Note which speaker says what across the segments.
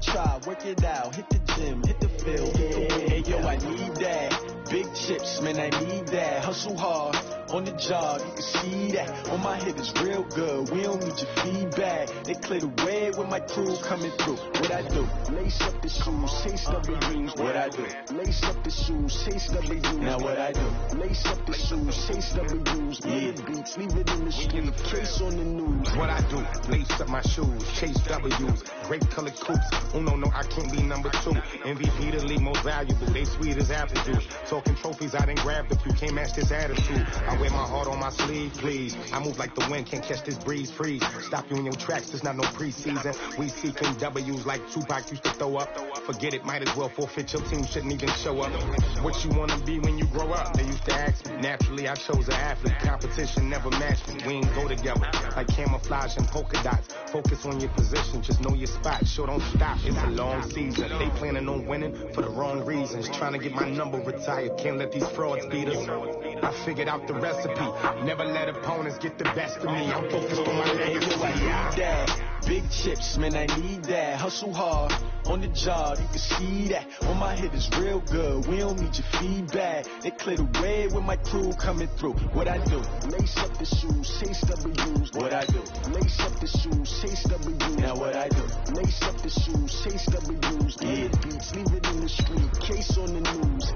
Speaker 1: try, work it out, hit the gym, hit the field, hit the win. Hey, yo, I need that. Big chips, man, I need that. Hustle hard, on the job, you can see that. On my head is real good, we don't need your feedback. They clear the way with my crew coming through. What I do? Lace up the shoes, chase W's. What I do? Lace up the shoes, chase W's. Now what I do? Lace up the shoes, chase W's. Yeah, beats, leave it in the street, case on the news.
Speaker 2: What I do? Lace up my shoes, chase W's. Grape colored coops. Oh no, I can't be number 2. MVP the league most valuable. They sweet as apple juice. Talking trophies, I didn't grab the few. Can't match this attitude. I wear my heart on my sleeve, please. I move like the wind, can't catch this breeze, freeze. Stop you in your tracks, there's not no preseason. We seeking W's like Tupac used to throw up. Forget it, might as well forfeit. Your team shouldn't even show up. What you wanna be when you grow up? They used to ask me. Naturally, I chose an athlete. Competition never matched me. We ain't go together like camouflage and polka dots. Focus on your position, just know your spot. Sure, don't stop, it's a long season. They planning on winning for the wrong reasons. Trying to get my number retired, can't let these frauds beat us. I figured out the recipe. Never let opponents get the best of me. I'm focused on my legacy.
Speaker 1: I need that. Big chips, man, I need that. Hustle hard, on the job, you can see that. On my head is real good, we don't need your feedback. They clear the way with my crew coming through. What I do? Lace up the shoes, chase W's. What I do? Lace up the shoes, chase W's. Now what I do? Lace up the shoes, chase W's. Yeah, beats, leave it in the street, case on the news.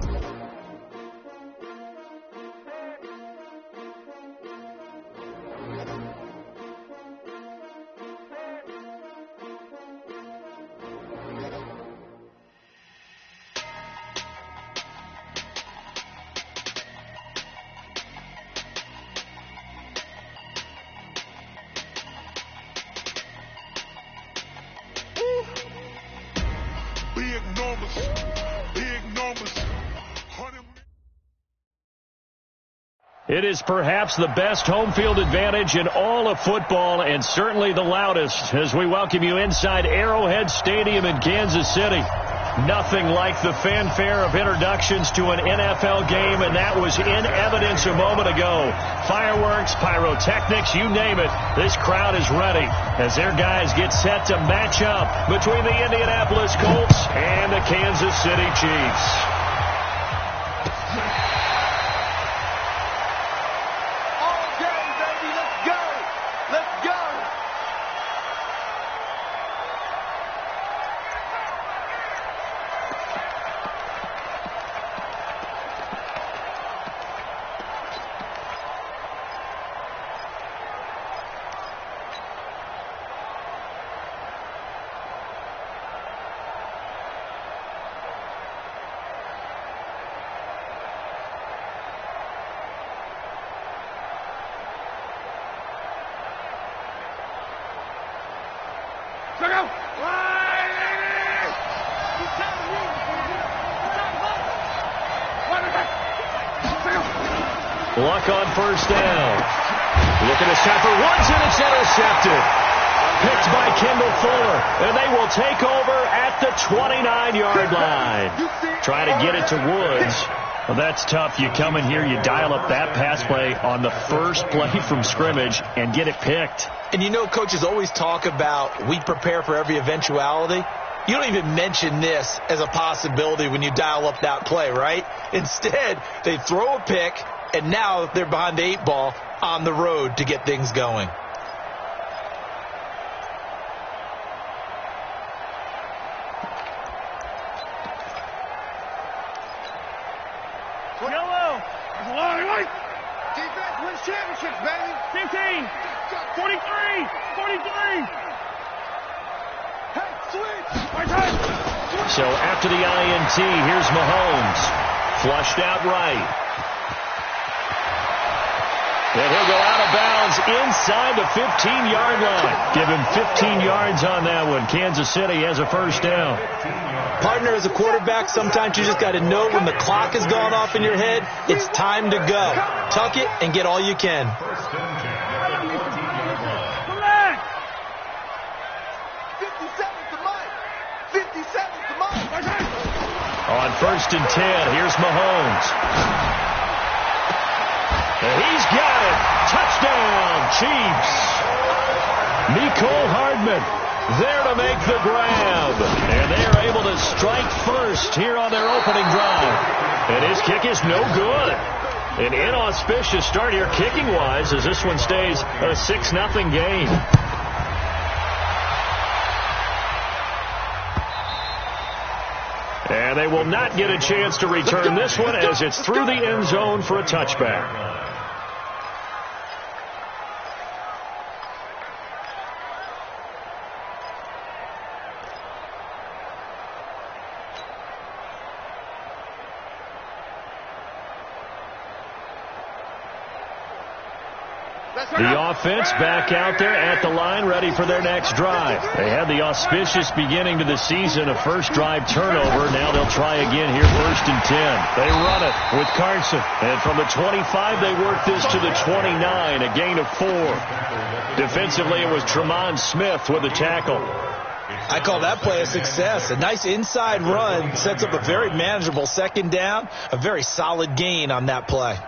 Speaker 3: It is perhaps the best home field advantage in all of football, and certainly the loudest, as we welcome you inside Arrowhead Stadium in Kansas City. Nothing like the fanfare of introductions to an NFL game, and that was in evidence a moment ago. Fireworks, pyrotechnics, you name it. This crowd is ready as their guys get set to match up between the Indianapolis Colts and the Kansas City Chiefs. Luck on first down. Looking to set for Woods, and it's intercepted. Picked by Kendall Fuller, and they will take over at the 29-yard line. Try to get it to Woods. Well, that's tough. You come in here, you dial up that pass play on the first play from scrimmage and get it picked.
Speaker 4: And you know, coaches always talk about we prepare for every eventuality. You don't even mention this as a possibility when you dial up that play, right? Instead, they throw a pick, and now they're behind the 8 ball on the road to get things going.
Speaker 5: Yellow. Defense wins championships, baby. 15. 43. 43. Hey, switch.
Speaker 3: So after the INT, here's Mahomes. Flushed out right. And he'll go out of bounds inside the 15-yard line. Give him 15 yards on that one. Kansas City has a first down.
Speaker 4: Partner, as a quarterback, sometimes you just got to know when the clock has gone off in your head, it's time to go. Tuck it and get all you can.
Speaker 3: On first and 10, here's Mahomes. And he's got it. Touchdown, Chiefs. Mecole Hardman There to make the grab. And they are able to strike first here on their opening drive. And his kick is no good. An inauspicious start here kicking-wise as this one stays a 6-0 game. And they will not get a chance to return this one as it's through the end zone for a touchback. The offense back out there at the line, ready for their next drive. They had the auspicious beginning to the season, a first drive turnover. Now they'll try again here, 1st and 10. They run it with Carson. And from the 25, they work this to the 29, a gain of 4. Defensively, it was Tremont Smith with the tackle.
Speaker 4: I call that play a success. A nice inside run sets up a very manageable second down, a very solid gain on that play.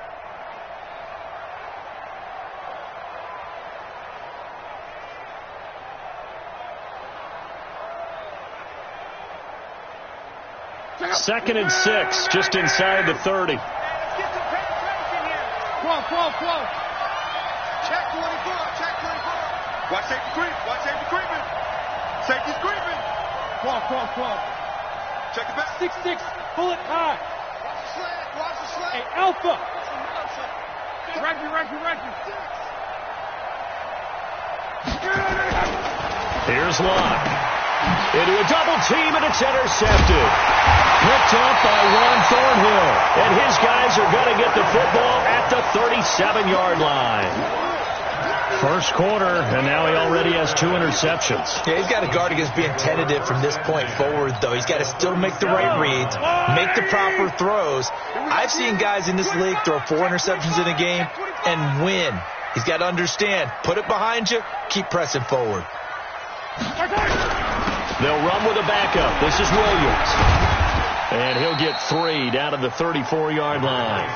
Speaker 3: Second and 6, just inside the 30.
Speaker 5: Come on. Check 24. Watch safety creep. Safety's creeping. Come on. Check it back. 6-6. Pull it high. Watch the slant. Hey, Alpha. Right.
Speaker 3: Here's Locke. Into a double team, and it's intercepted. Picked up by Ron Thornhill. And his guys are going to get the football at the 37-yard line. First quarter, and now he already has 2 interceptions.
Speaker 4: Yeah, he's got to guard against being tentative from this point forward, though. He's got to still make the right reads, make the proper throws. I've seen guys in this league throw 4 interceptions in a game and win. He's got to understand, put it behind you, keep pressing forward.
Speaker 3: They'll run with a backup. This is Williams. And he'll get 3 down to the 34-yard line.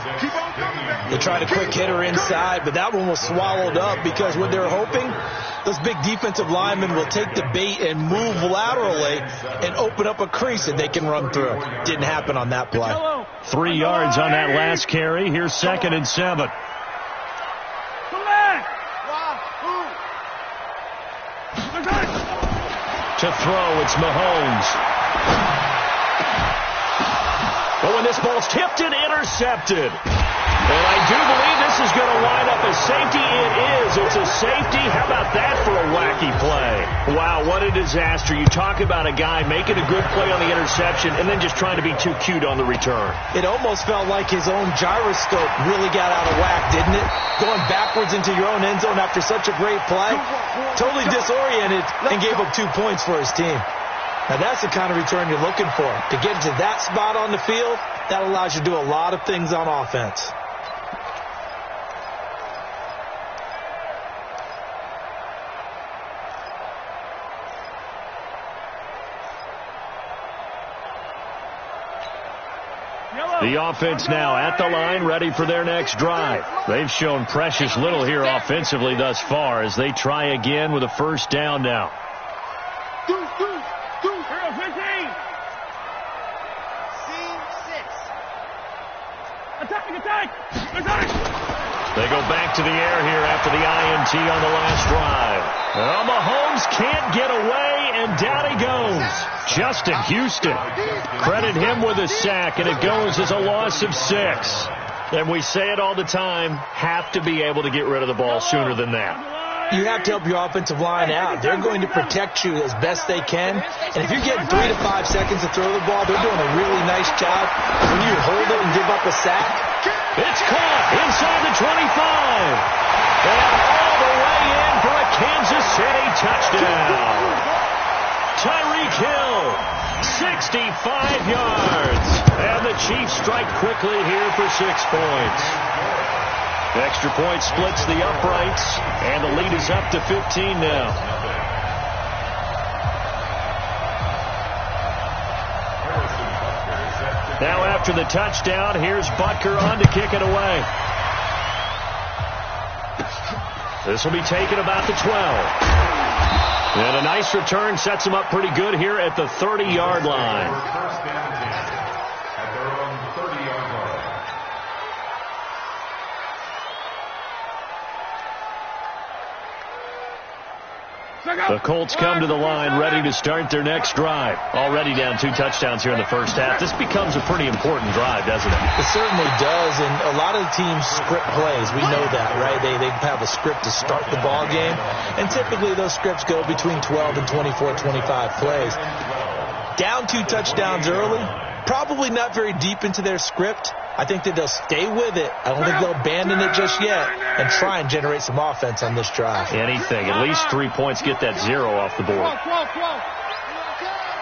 Speaker 4: They tried a quick hitter inside, but that one was swallowed up because what they're hoping, those big defensive linemen will take the bait and move laterally and open up a crease that they can run through. Didn't happen on that play.
Speaker 3: 3 yards on that last carry. Here's 2nd and 7. To throw, it's Mahomes. But when this ball's tipped and intercepted. And I do believe this is going to wind up a safety. It is. It's a safety. How about that for a wacky play? Wow, what a disaster. You talk about a guy making a good play on the interception and then just trying to be too cute on the return.
Speaker 4: It almost felt like his own gyroscope really got out of whack, didn't it? Going backwards into your own end zone after such a great play. Totally disoriented and gave up 2 points for his team. Now, that's the kind of return you're looking for. To get to that spot on the field, that allows you to do a lot of things on offense.
Speaker 3: The offense now at the line, ready for their next drive. They've shown precious little here offensively thus far as they try again with a first down now.
Speaker 5: Attack!
Speaker 3: They go back to the air here after the INT on the last drive. Well, Mahomes can't get away, and down he goes. Justin Houston. Credit him with a sack, and it goes as a loss of 6. And we say it all the time, have to be able to get rid of the ball sooner than that.
Speaker 4: You have to help your offensive line out. They're going to protect you as best they can. And if you're getting 3 to 5 seconds to throw the ball, they're doing a really nice job. When you hold it and give up a sack,
Speaker 3: it's caught inside the 25. And all the way in for a Kansas City touchdown. Tyreek Hill, 65 yards. And the Chiefs strike quickly here for 6 points. Extra point splits the uprights, and the lead is up to 15 now. Now after the touchdown, here's Butker on to kick it away. This will be taken about the 12. And a nice return sets them up pretty good here at the 30-yard line.
Speaker 2: First down 10 at their own 30-yard line.
Speaker 3: The Colts come to the line ready to start their next drive. Already down 2 touchdowns here in the first half. This becomes a pretty important drive, doesn't it?
Speaker 4: It certainly does, and a lot of the teams script plays. We know that, right? They have a script to start the ball game, and typically those scripts go between 12 and 24, 25 plays. Down 2 touchdowns early, probably not very deep into their script. I think that they'll stay with it. I don't think they'll abandon it just yet and try and generate some offense on this drive.
Speaker 3: Anything. At least 3 points. Get that 0 off the board.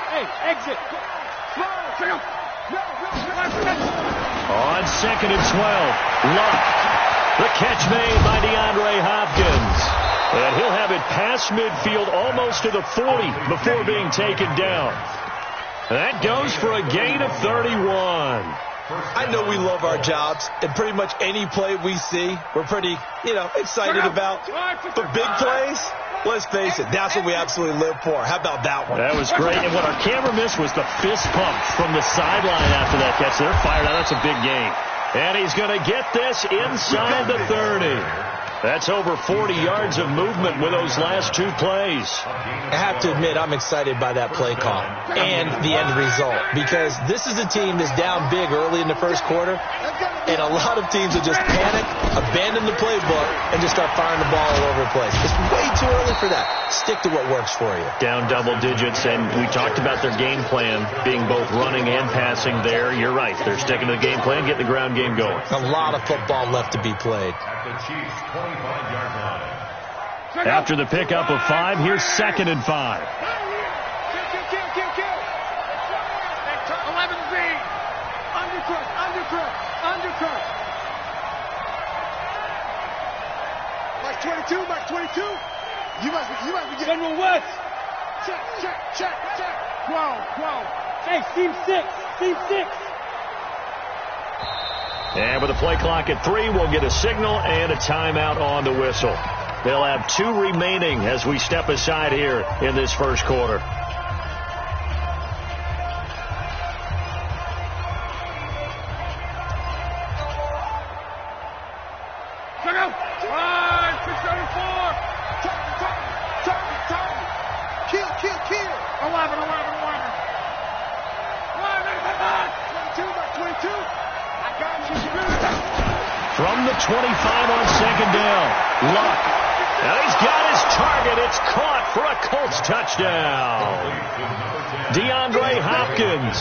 Speaker 5: Hey, exit.
Speaker 3: On 2nd and 12. Luck. The catch made by DeAndre Hopkins. And he'll have it past midfield almost to the 40 before being taken down. That goes for a gain of 31.
Speaker 4: I know we love our jobs, and pretty much any play we see, we're pretty, excited about. But big plays, let's face it, that's what we absolutely live for. How about that one?
Speaker 3: That was great. And what our camera missed was the fist pump from the sideline after that catch. They're fired out. That's a big game. And he's going to get this inside the 30. That's over 40 yards of movement with those last 2 plays.
Speaker 4: I have to admit, I'm excited by that play call and the end result, because this is a team that's down big early in the first quarter, and a lot of teams will just panic, abandon the playbook, and just start firing the ball all over the place. It's way too early for that. Stick to what works for you.
Speaker 3: Down double digits, and we talked about their game plan being both running and passing there. You're right. They're sticking to the game plan, getting the ground game going.
Speaker 4: A lot of football left to be played.
Speaker 3: After the pickup of 5, here's 2nd and 5.
Speaker 5: 11B. Undercut. Mike 22. You must be getting General West. Check. 12. Hey, team 6.
Speaker 3: And with the play clock at 3, we'll get a signal and a timeout on the whistle. They'll have 2 remaining as we step aside here in this first quarter.
Speaker 5: Kill. 11.
Speaker 3: From the 25 on 2nd down, Luck. And he's got his target. It's caught for a Colts touchdown. DeAndre Hopkins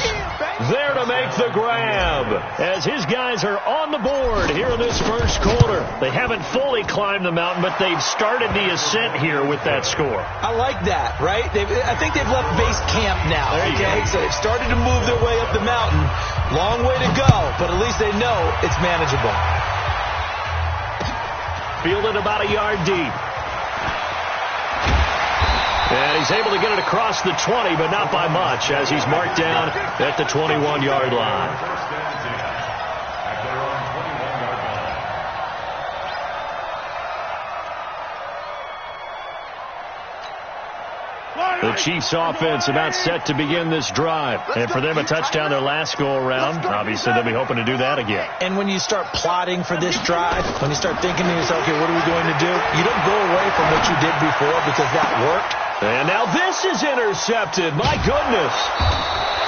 Speaker 3: there to make the grab as his guys are on the board here in this first quarter. They haven't fully climbed the mountain, but they've started the ascent here with that score.
Speaker 4: I like that, right? I think they've left base camp now. Okay, so they've started to move their way up the mountain. Long way to go, but at least they know it's manageable.
Speaker 3: Fielded about a yard deep. And he's able to get it across the 20, but not by much, as he's marked down at the 21-yard line. The Chiefs offense about set to begin this drive. And for them, a touchdown their last go-around. Obviously, they'll be hoping to do that again.
Speaker 4: And when you start plotting for this drive, when you start thinking to yourself, okay, what are we going to do? You don't go away from what you did before because that worked.
Speaker 3: And now this is intercepted. My goodness.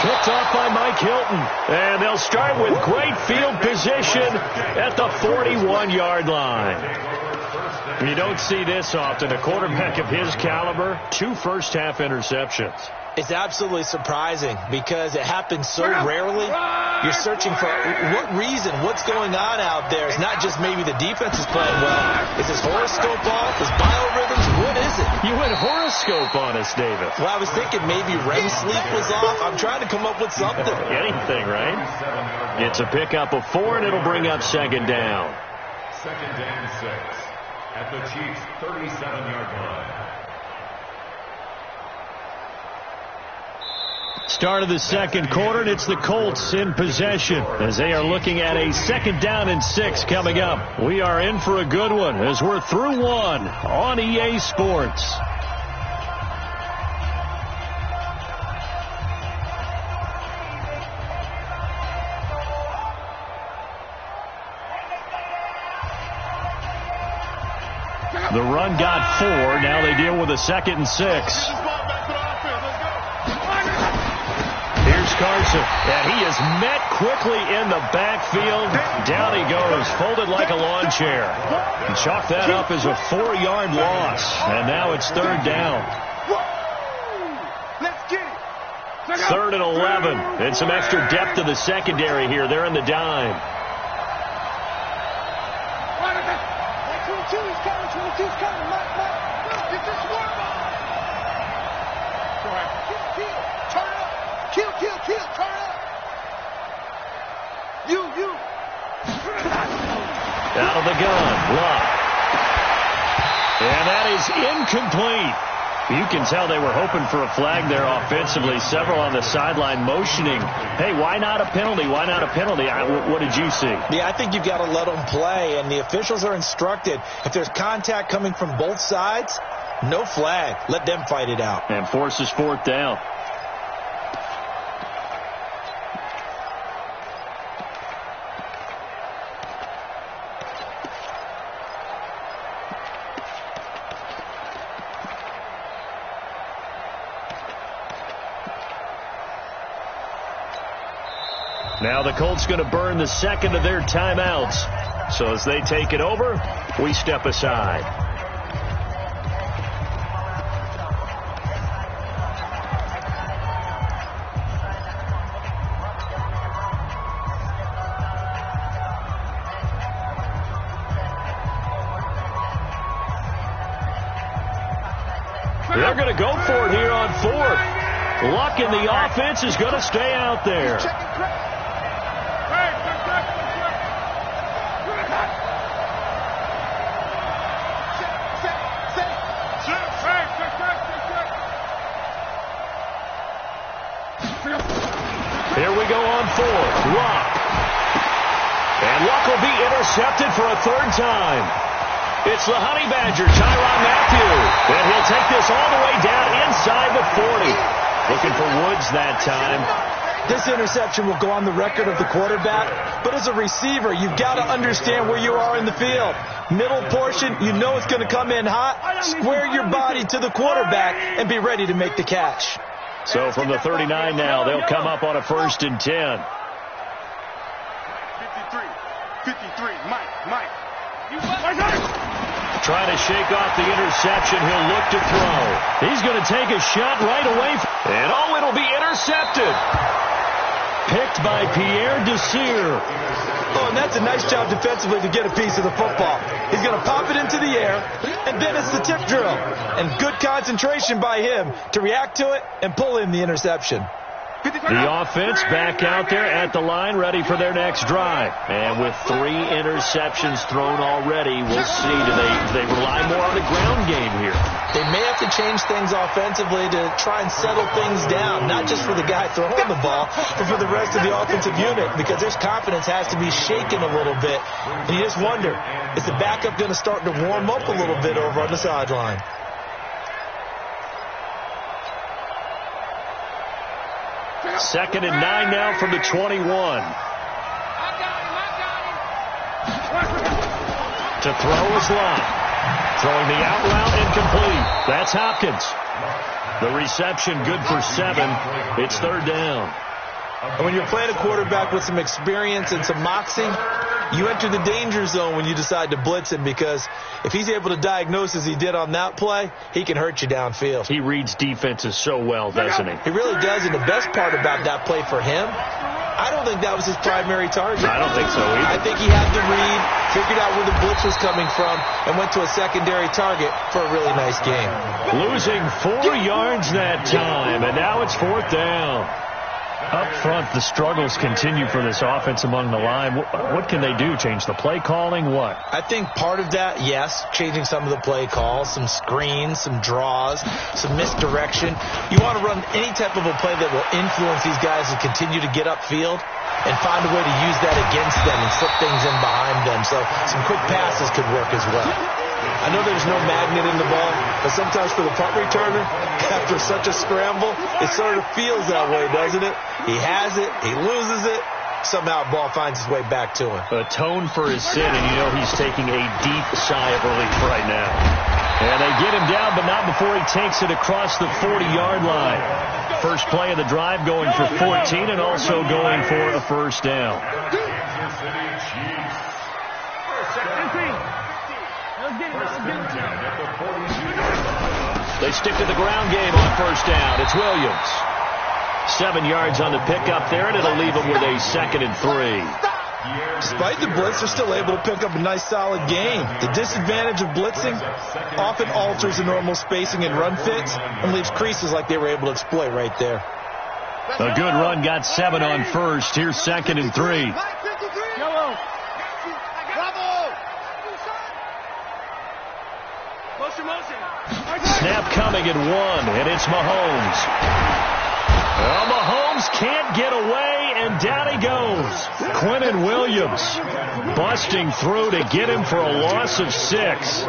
Speaker 3: Picked off by Mike Hilton. And they'll start with great field position at the 41-yard line. You don't see this often. A quarterback of his caliber, 2 first-half interceptions.
Speaker 4: It's absolutely surprising because it happens so rarely. You're searching for what reason, what's going on out there. It's not just maybe the defense is playing well. Is his horoscope off? Is biorhythms? What is it?
Speaker 3: You went horoscope on us, David.
Speaker 4: Well, I was thinking maybe REM sleep was off. I'm trying to come up with something.
Speaker 3: Anything, right? It's a pickup of 4, and it'll bring up 2nd down.
Speaker 2: 2nd and 6 at the Chiefs' 37-yard line.
Speaker 3: Start of the second quarter, and it's the Colts in possession as they are looking at a 2nd down and 6 coming up. We are in for a good one as we're through 1 on EA Sports. The run got 4. Now they deal with a 2nd and 6. Here's Carson, and he is met quickly in the backfield. Down he goes, folded like a lawn chair. And chalk that up as a 4-yard loss. And now it's 3rd down. 3rd and 11. And some extra depth to the secondary here. They're in the dime.
Speaker 5: 22's coming. 22's coming. Mike. Get this one ball. Go ahead. Turn up. Kill. Turn up. You.
Speaker 3: Out of the gun. Block. And that is incomplete. You can tell they were hoping for a flag there offensively. Several on the sideline motioning, hey, why not a penalty? Why not a penalty? What did you see?
Speaker 4: Yeah, I think you've got to let them play, and the officials are instructed. If there's contact coming from both sides, no flag. Let them fight it out.
Speaker 3: And forces 4th down. Now the Colts going to burn the 2nd of their timeouts. So as they take it over, we step aside. They're going to go for it here on 4th. Luck in the offense is going to stay out there. Here we go on 4th. Luck. And Luck will be intercepted for a 3rd time. It's the Honey Badger, Tyrann Mathieu. And he'll take this all the way down inside the 40. Looking for Woods that time.
Speaker 4: This interception will go on the record of the quarterback, but as a receiver, you've got to understand where you are in the field. Middle portion, you know it's going to come in hot. Square your body to the quarterback and be ready to make the catch.
Speaker 3: So from the 39 now, they'll come up on a 1st and 10.
Speaker 5: 53, Mike.
Speaker 3: Trying to shake off the interception. He'll look to throw. He's going to take a shot right away. And it'll be intercepted. Picked by Pierre Desir.
Speaker 4: Oh, and that's a nice job defensively to get a piece of the football. He's going to pop it into the air, and then it's the tip drill. And good concentration by him to react to it and pull in the interception.
Speaker 3: The offense back out there at the line, ready for their next drive. And with 3 interceptions thrown already, we'll see. Do they rely more on the ground game here?
Speaker 4: They may have to change things offensively to try and settle things down, not just for the guy throwing the ball, but for the rest of the offensive unit, because their confidence has to be shaken a little bit. And you just wonder, is the backup going to start to warm up a little bit over on the sideline?
Speaker 3: Second and 9 now from the 21. To throw is Lott. Throwing the out route incomplete. That's Hopkins. The reception good for 7. It's 3rd down.
Speaker 4: And when you're playing a quarterback with some experience and some moxie, you enter the danger zone when you decide to blitz him, because if he's able to diagnose as he did on that play, he can hurt you downfield.
Speaker 3: He reads defenses so well, doesn't he?
Speaker 4: He really does, and the best part about that play for him, I don't think that was his primary target.
Speaker 3: I don't think so either.
Speaker 4: I think he had the read, figured out where the blitz was coming from, and went to a secondary target for a really nice game.
Speaker 3: Losing 4 yards that time, and now it's 4th down. Up front, the struggles continue for this offense among the line. What can they do? Change the play calling? What?
Speaker 4: I think part of that, yes, changing some of the play calls, some screens, some draws, some misdirection. You want to run any type of a play that will influence these guys to continue to get upfield and find a way to use that against them and slip things in behind them. So some quick passes could work as well. I know there's no magnet in the ball, but sometimes for the punt returner, after such a scramble, it sort of feels that way, doesn't it? He has it, he loses it, somehow the ball finds its way back to him.
Speaker 3: Atone for his sin, and you know he's taking a deep sigh of relief right now. And they get him down, but not before he takes it across the 40-yard line. First play of the drive going for 14 and also going for a first down. They stick to the ground game on first down. It's Williams. 7 yards on the pickup there, and it'll leave them with a 2nd and 3.
Speaker 4: Despite the blitz, they're still able to pick up a nice, solid gain. The disadvantage of blitzing often alters the normal spacing and run fits and leaves creases like they were able to exploit right there.
Speaker 3: A good run got 7 on first. Here's 2nd and 3. Snap coming at 1, and it's Mahomes. Well, Mahomes can't get away, and down he goes. Quinnen Williams busting through to get him for a loss of 6.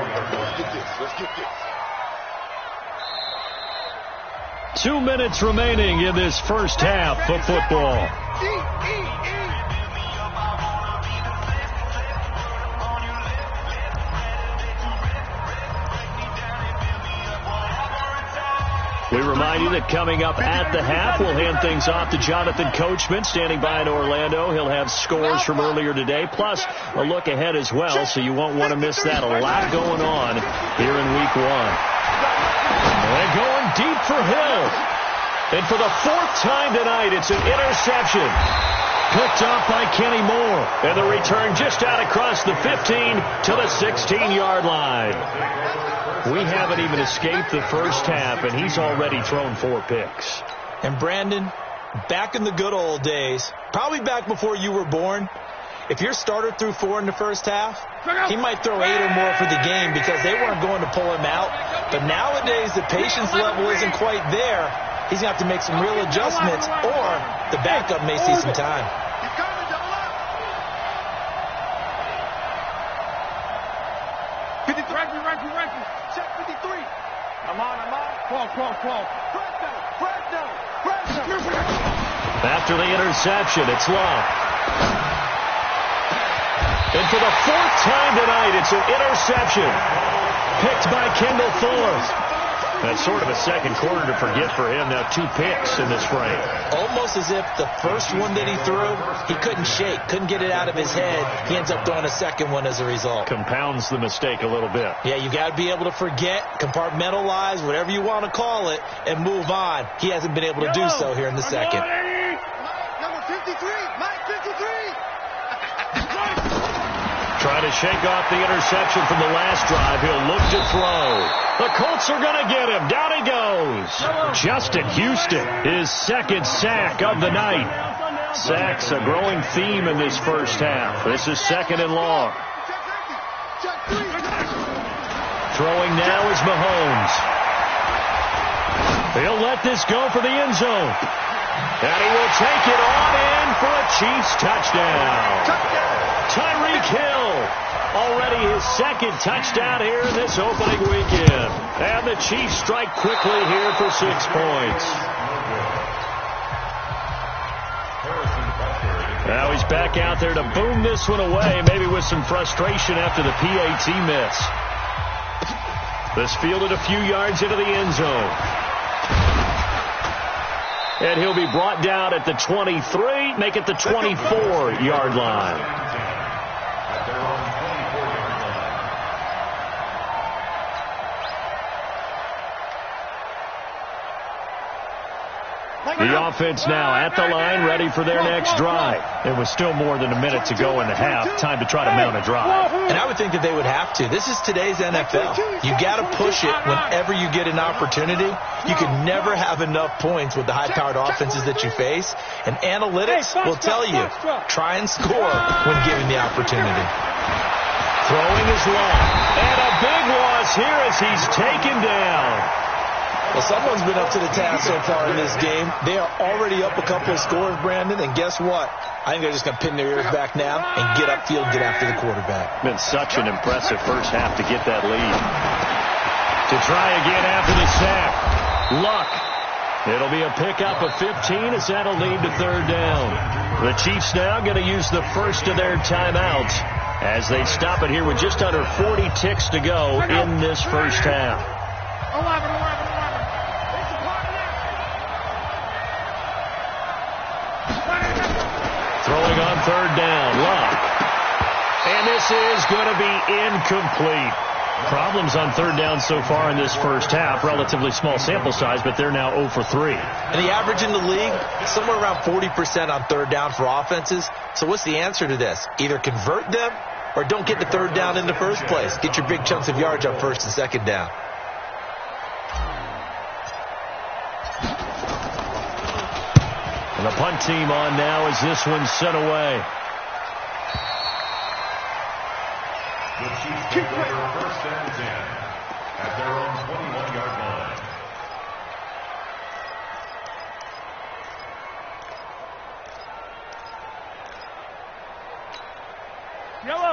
Speaker 3: 2 minutes remaining in this first half of football. We remind you that coming up at the half, we'll hand things off to Jonathan Coachman, standing by in Orlando. He'll have scores from earlier today, plus a look ahead as well, so you won't want to miss that. A lot going on here in Week 1. They're going deep for Hill. And for the 4th time tonight, it's an interception. Picked off by Kenny Moore. And the return just out across the 15 to the 16-yard line. We haven't even escaped the first half, and he's already thrown 4 picks.
Speaker 4: And Brandon, back in the good old days, probably back before you were born, if your starter threw 4 in the first half, he might throw 8 or more for the game because they weren't going to pull him out. But nowadays, the patience level isn't quite there. He's going to have to make some real adjustments, or the backup may see some time.
Speaker 3: After the interception, it's Love. And for the 4th time tonight, it's an interception. Picked by Kendall Fuller. That's sort of a second quarter to forget for him. Now 2 picks in this frame.
Speaker 4: Almost as if the first one that he threw, he couldn't shake, couldn't get it out of his head. He ends up throwing a second one as a result.
Speaker 3: Compounds the mistake a little bit.
Speaker 4: Yeah, you got to be able to forget, compartmentalize, whatever you want to call it, and move on. He hasn't been able to do so here in the second.
Speaker 5: Number 53, Mike 53.
Speaker 3: Trying to shake off the interception from the last drive. He'll look to throw. The Colts are going to get him. Down he goes. Justin Houston, his 2nd sack of the night. Sacks a growing theme in this first half. This is 2nd and long. Throwing now is Mahomes. He'll let this go for the end zone. And he will take it on in for a Chiefs touchdown. Tyreek Hill, already his 2nd touchdown here in this opening weekend. And the Chiefs strike quickly here for 6 points. Now he's back out there to boom this one away, maybe with some frustration after the PAT miss. This fielded a few yards into the end zone. And he'll be brought down at the 23, make it the 24-yard line. The offense now at the line, ready for their next drive. It was still more than a minute to go in the half. Time to try to mount a drive.
Speaker 4: And I would think that they would have to. This is today's NFL. You got to push it whenever you get an opportunity. You can never have enough points with the high-powered offenses that you face. And analytics will tell you, try and score when given the opportunity.
Speaker 3: Throwing is long. And a big loss here as he's taken down.
Speaker 4: Well, someone's been up to the task so far in this game. They are already up a couple of scores, Brandon, and guess what? I think they're just going to pin their ears back now and get upfield and get after the quarterback.
Speaker 3: Been such an impressive first half to get that lead. To try again after the sack. Luck. It'll be a pickup of 15 as that'll lead to third down. The Chiefs now going to use the first of their timeouts as they stop it here with just under 40 ticks to go in this first half.
Speaker 5: 11.
Speaker 3: Throwing on third down, Luck. And this is going to be incomplete. Problems on third down so far in this first half. Relatively small sample size, but they're now 0 for 3.
Speaker 4: And the average in the league, somewhere around 40% on third down for offenses. So what's the answer to this? Either convert them or don't get the third down in the first place. Get your big chunks of yards up first and second down.
Speaker 3: And the punt team on now as this one's sent away.
Speaker 6: The Chiefs take over first and 10 at their own 21-yard line.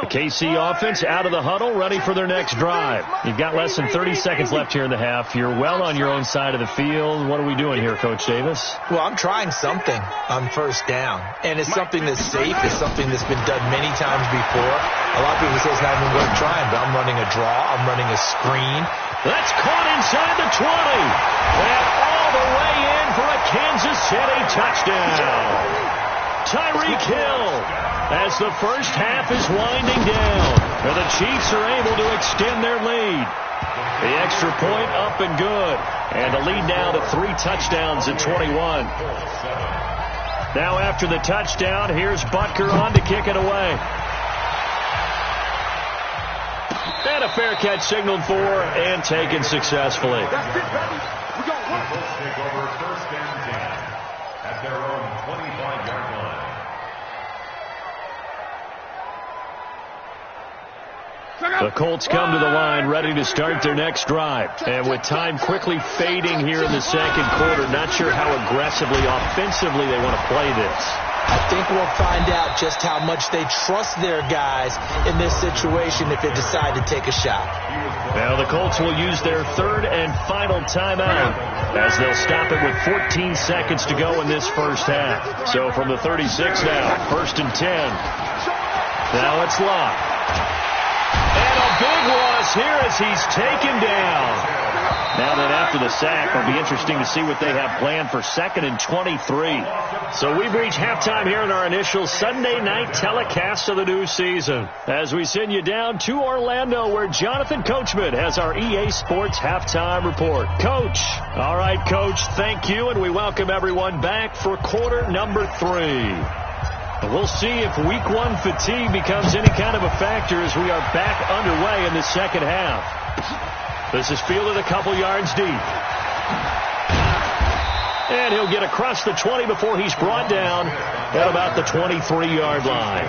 Speaker 3: The KC offense out of the huddle, ready for their next drive. You've got less than 30 seconds left here in the half. You're well on your own side of the field. What are we doing here, Coach Davis?
Speaker 4: Well, I'm trying something on first down, and it's something that's safe. It's something that's been done many times before. A lot of people say it's not even worth trying, but I'm running a draw. I'm running a screen.
Speaker 3: That's caught inside the 20. And all the way in for a Kansas City touchdown. Tyreek Hill, as the first half is winding down, and the Chiefs are able to extend their lead. The extra point up and good, and the lead now to 3 touchdowns at 21. Now after the touchdown, here's Butker on to kick it away. And a fair catch signaled for and taken successfully.
Speaker 5: That's it, baby. We got one.
Speaker 6: Colts take over first and 10 at their own 25-yard line.
Speaker 3: The Colts come to the line ready to start their next drive. And with time quickly fading here in the second quarter, not sure how aggressively, offensively they want to play this.
Speaker 4: I think we'll find out just how much they trust their guys in this situation if they decide to take a shot.
Speaker 3: Now the Colts will use their third and final timeout as they'll stop it with 14 seconds to go in this first half. So from the 36 now, first and 10. Now it's Locke. And a big loss here as he's taken down. Now then after the sack, it'll be interesting to see what they have planned for 2nd and 23. So we've reached halftime here in our initial Sunday night telecast of the new season as we send you down to Orlando where Jonathan Coachman has our EA Sports halftime report. Coach. All right, Coach, thank you, and we welcome everyone back for quarter number 3. We'll see if week 1 fatigue becomes any kind of a factor as we are back underway in the second half. This is fielded a couple yards deep. And he'll get across the 20 before he's brought down at about the 23-yard line.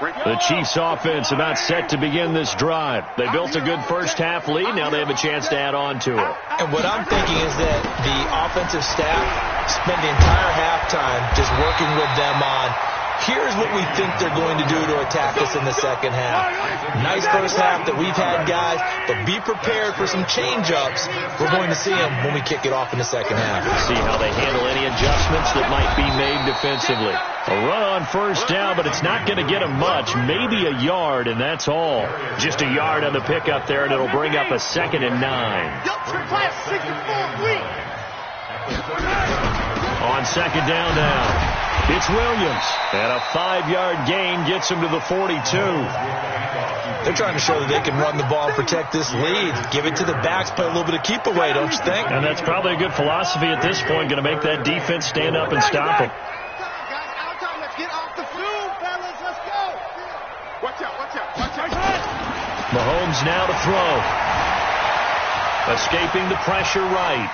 Speaker 3: The Chiefs offense about set to begin this drive. They built a good first half lead. Now they have a chance to add on to it.
Speaker 4: And what I'm thinking is that the offensive staff spent the entire halftime just working with them on, here's what we think they're going to do to attack us in the second half. Nice first half that we've had, guys, but be prepared for some change-ups. We're going to see them when we kick it off in the second half.
Speaker 3: See how they handle any adjustments that might be made defensively. A run on first down, but it's not going to get them much. Maybe a yard, and that's all. Just a yard on the pickup there, and it'll bring up a 2nd and 9. On second down now. It's Williams, and a 5-yard gain gets him to the 42.
Speaker 4: They're trying to show that they can run the ball and protect this lead. Give it to the backs, play a little bit of keep away, don't you think?
Speaker 3: And that's probably a good philosophy at this point, going to make that defense stand up and stop them.
Speaker 5: Let's get off the field, fellas. Let's go. Watch out, watch out, watch out.
Speaker 3: Mahomes now to throw. Escaping the pressure right.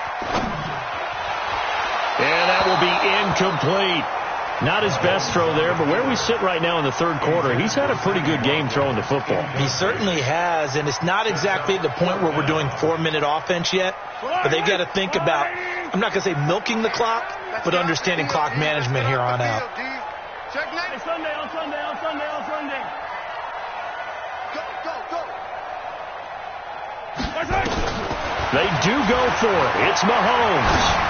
Speaker 3: And that will be incomplete. Not his best throw there, but where we sit right now in the third quarter, he's had a pretty good game throwing the football.
Speaker 4: He certainly has, and it's not exactly at the point where we're doing 4-minute offense yet, but they've got to think about, I'm not going to say milking the clock, but understanding clock management here on out.
Speaker 5: Check Sunday.
Speaker 3: They do go for it. It's Mahomes.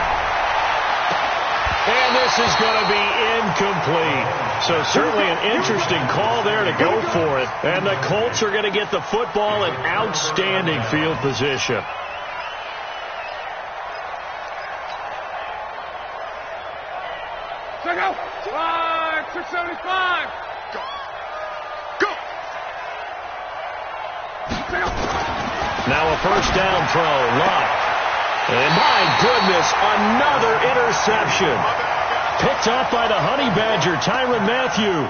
Speaker 3: And this is going to be incomplete. So certainly an interesting call there to go for it. And the Colts are going to get the football in outstanding field position.
Speaker 5: Check out. 675. Go. Go. Check out.
Speaker 3: Now a first down throw. Luck. And my goodness, another interception. Picked up by the Honey Badger, Tyrann Mathieu.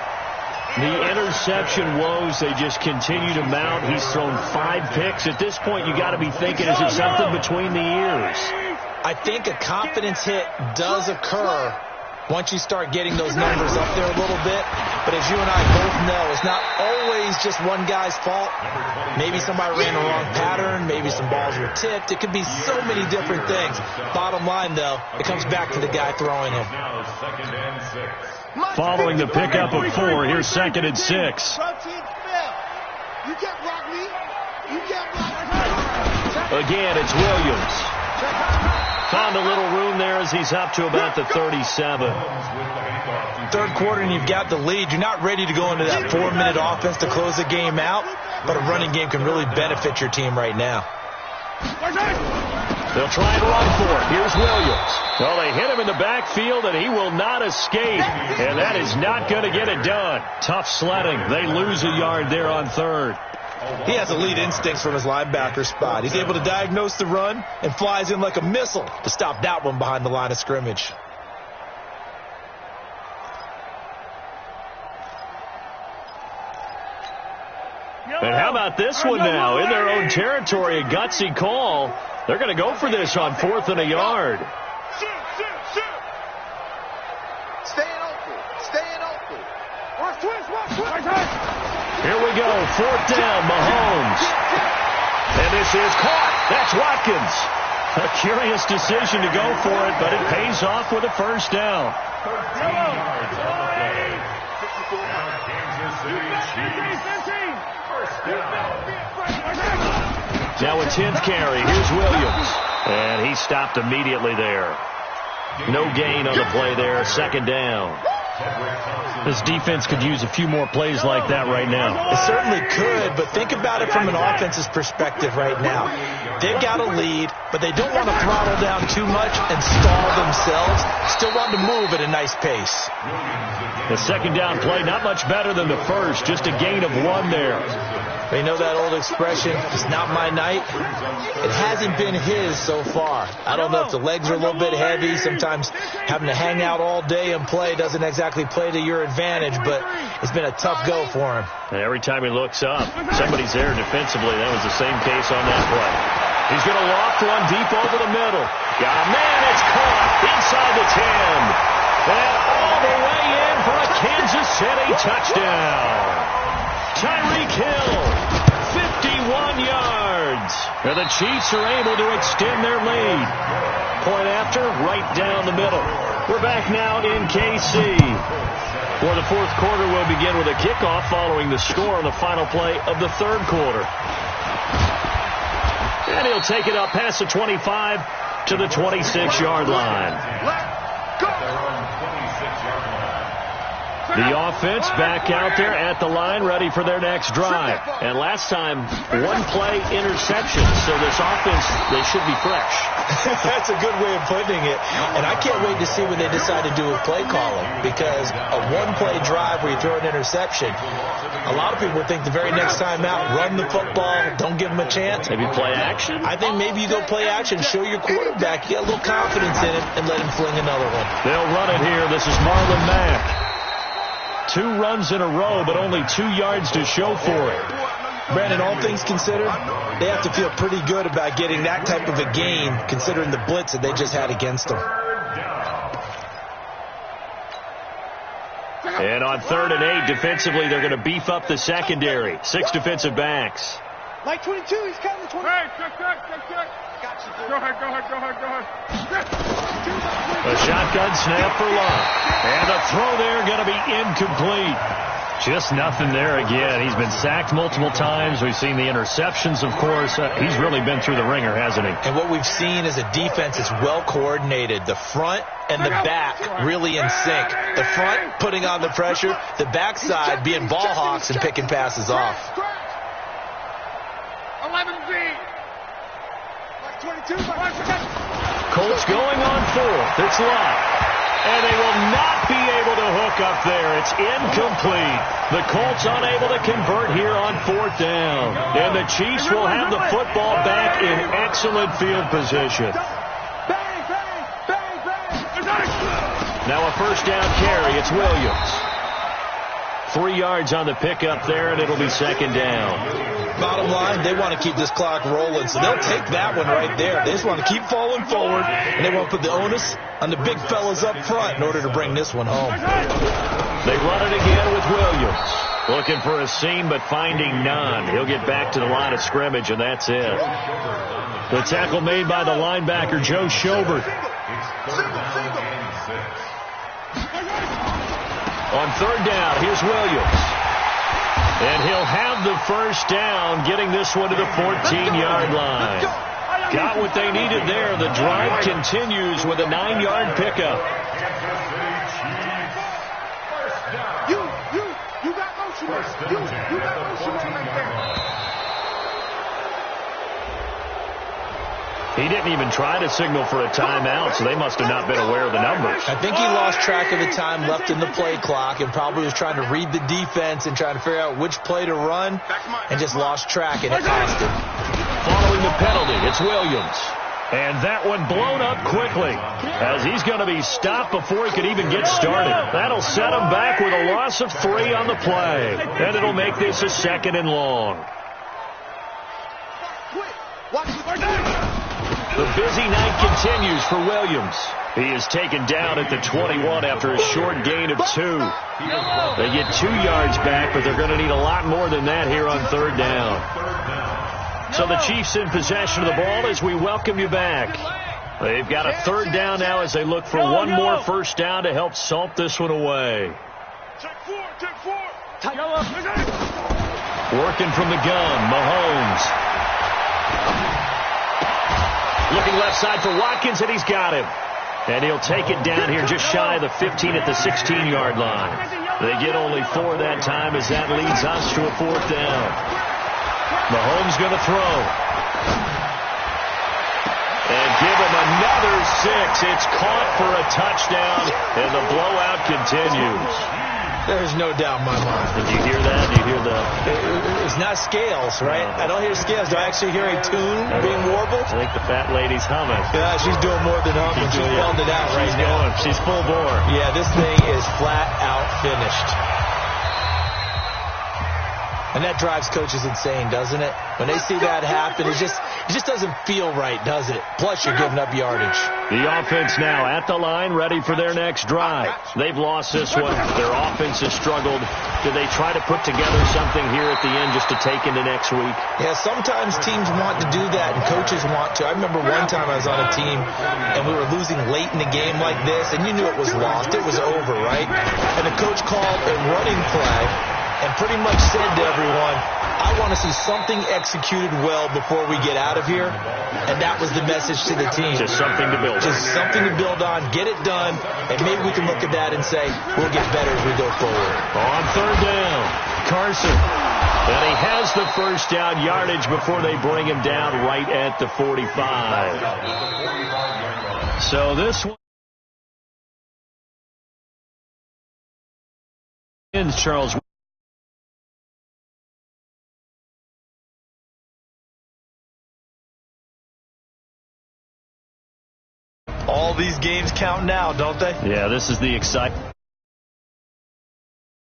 Speaker 3: The interception woes, they just continue to mount. He's thrown 5 picks. At this point, you got to be thinking, is it something between the ears?
Speaker 4: I think a confidence hit does occur once you start getting those numbers up there a little bit. But as you and I both know, it's not always just one guy's fault. Maybe somebody ran the wrong pattern. Maybe some balls were tipped. It could be so many different things. Bottom line, though, it comes back to the guy throwing him.
Speaker 3: Following the pickup of 4, here's 2nd and 6.
Speaker 5: You can't block me. You can't block me.
Speaker 3: Again, it's Williams. Found a little room there as he's up to about the 37.
Speaker 4: Third quarter and you've got the lead. You're not ready to go into that 4-minute offense to close the game out, but a running game can really benefit your team right now.
Speaker 3: They'll try and run for it. Here's Williams. Well, they hit him in the backfield, and he will not escape. And that is not going to get it done. Tough sledding. They lose a yard there on 3rd.
Speaker 4: He has elite instincts from his linebacker spot. He's able to diagnose the run and flies in like a missile to stop that one behind the line of scrimmage.
Speaker 3: And how about this one now? In their own territory, a gutsy call. They're going to go for this on 4th and a yard.
Speaker 5: Staying open. Staying open. Watch twist.
Speaker 3: Here we go. 4th down, Mahomes. And this is caught. That's Watkins. A curious decision to go for it, but it pays off with a first down.
Speaker 6: 13 yards on the play. Kansas City Chiefs. First down.
Speaker 3: Now a 10th carry. Here's Williams. And he stopped immediately there. No gain on the play there. 2nd down. This defense could use a few more plays like that right now.
Speaker 4: It certainly could, but think about it from an offense's perspective right now. They've got a lead, but they don't want to throttle down too much and stall themselves. Still want to move at a nice pace.
Speaker 3: The 2nd down play, not much better than the first, just a gain of 1 there.
Speaker 4: They know that old expression, it's not my night. It hasn't been his so far. I don't know if the legs are a little bit heavy. Sometimes having to hang out all day and play doesn't exactly play to your advantage, but it's been a tough go for him.
Speaker 3: And every time he looks up, somebody's there defensively. That was the same case on that play. He's going to loft one deep over the middle. Got a man, it's caught inside the 10. And all the way in for a Kansas City touchdown. Tyreek Hill, 51 yards. And the Chiefs are able to extend their lead. Point after, right down the middle. We're back now in KC. For the 4th quarter, we'll begin with a kickoff following the score on the final play of the 3rd quarter. And he'll take it up past the 25 to the 26-yard line. The offense back out there at the line, ready for their next drive. And last time, 1-play interception. So this offense, they should be fresh.
Speaker 4: That's a good way of putting it. And I can't wait to see what they decide to do with play calling. Because a 1-play drive where you throw an interception, a lot of people would think the very next time out, run the football, don't give them a chance.
Speaker 3: Maybe play action?
Speaker 4: I think maybe you go play action, show your quarterback, get a little confidence in it, and let him fling another one.
Speaker 3: They'll run it here. This is Marlon Mack. 2 runs in a row, but only 2 yards to show for it.
Speaker 4: Brandon, all things considered, they have to feel pretty good about getting that type of a gain, considering the blitz that they just had against them.
Speaker 3: And on 3rd and 8, defensively, they're going to beef up the secondary. 6 defensive backs.
Speaker 5: Like 22, he's counting the 20. Hey, check. Go ahead.
Speaker 3: A shotgun snap for Love. And the throw there going to be incomplete. Just nothing there again. He's been sacked multiple times. We've seen the interceptions, of course. He's really been through the ringer, hasn't he?
Speaker 4: And what we've seen is a defense that's well coordinated. The front and the back really in sync. The front putting on the pressure, the backside being ball hawks and picking passes off.
Speaker 5: 11B. Like 22.
Speaker 3: Colts going on fourth. It's locked. And they will not be able to hook up there. It's incomplete. The Colts unable to convert here on fourth down. And the Chiefs will have the football back in excellent field position. Now a first down carry. It's Williams. 3 yards on the pickup there, and it'll be second down.
Speaker 4: Bottom line, they want to keep this clock rolling, so they'll take that one right there. They just want to keep falling forward, and they want to put the onus on the big fellas up front in order to bring this one home.
Speaker 3: They run it again with Williams. Looking for a seam, but finding none. He'll get back to the line of scrimmage, and that's it. The tackle made by the linebacker, Joe Schobert. On third down, here's Williams. And he'll have the first down, getting this one to the 14-yard line. Got what they needed there. The drive continues with a 9-yard pickup.
Speaker 5: You got motion. You got motion right there.
Speaker 3: He didn't even try to signal for a timeout, so they must have not been aware of the numbers.
Speaker 4: I think he lost track of the time left in the play clock and probably was trying to read the defense and trying to figure out which play to run and just lost track, and it cost him.
Speaker 3: Following the penalty, it's Williams. And that one blown up quickly as he's going to be stopped before he could even get started. That'll set him back with a loss of 3 on the play. And it'll make this a second and long. The busy night continues for Williams. He is taken down at the 21 after a short gain of 2. They get 2 yards back, but they're going to need a lot more than that here on third down. So the Chiefs in possession of the ball as we welcome you back. They've got a third down now as they look for one more first down to help salt this one away. Working from the gun, Mahomes. Looking left side for Watkins, and he's got him. And he'll take it down here just shy of the 15 at the 16-yard line. They get only 4 that time as that leads us to a fourth down. Mahomes going to throw. And give him another 6. It's caught for a touchdown, and the blowout continues.
Speaker 4: There's no doubt in my mind.
Speaker 3: Did you hear that? Did you hear the...
Speaker 4: It's not scales, right? I don't hear scales. Do I actually hear a tune being warbled?
Speaker 3: I think the fat lady's humming.
Speaker 4: Yeah, she's doing more than humming. She's yelled it out right now.
Speaker 3: She's full bore.
Speaker 4: Yeah, this thing is flat out finished. And that drives coaches insane, doesn't it? When they see that happen, it just doesn't feel right, does it? Plus, you're giving up yardage.
Speaker 3: The offense now at the line, ready for their next drive. They've lost this one. Their offense has struggled. Do they try to put together something here at the end just to take into next week?
Speaker 4: Yeah, sometimes teams want to do that, and coaches want to. I remember one time I was on a team, and we were losing late in the game like this, and you knew it was lost. It was over, right? And the coach called a running play and pretty much said to everyone, I want to see something executed well before we get out of here. And that was the message to the team.
Speaker 3: Just something to build on.
Speaker 4: Just something to build on, get it done, and maybe we can look at that and say, we'll get better as we go forward.
Speaker 3: On third down, Carson. And he has the first down yardage before they bring him down right at the 45. So this one ends, Charles.
Speaker 4: All these games count now, don't they?
Speaker 3: Yeah, this is the excitement.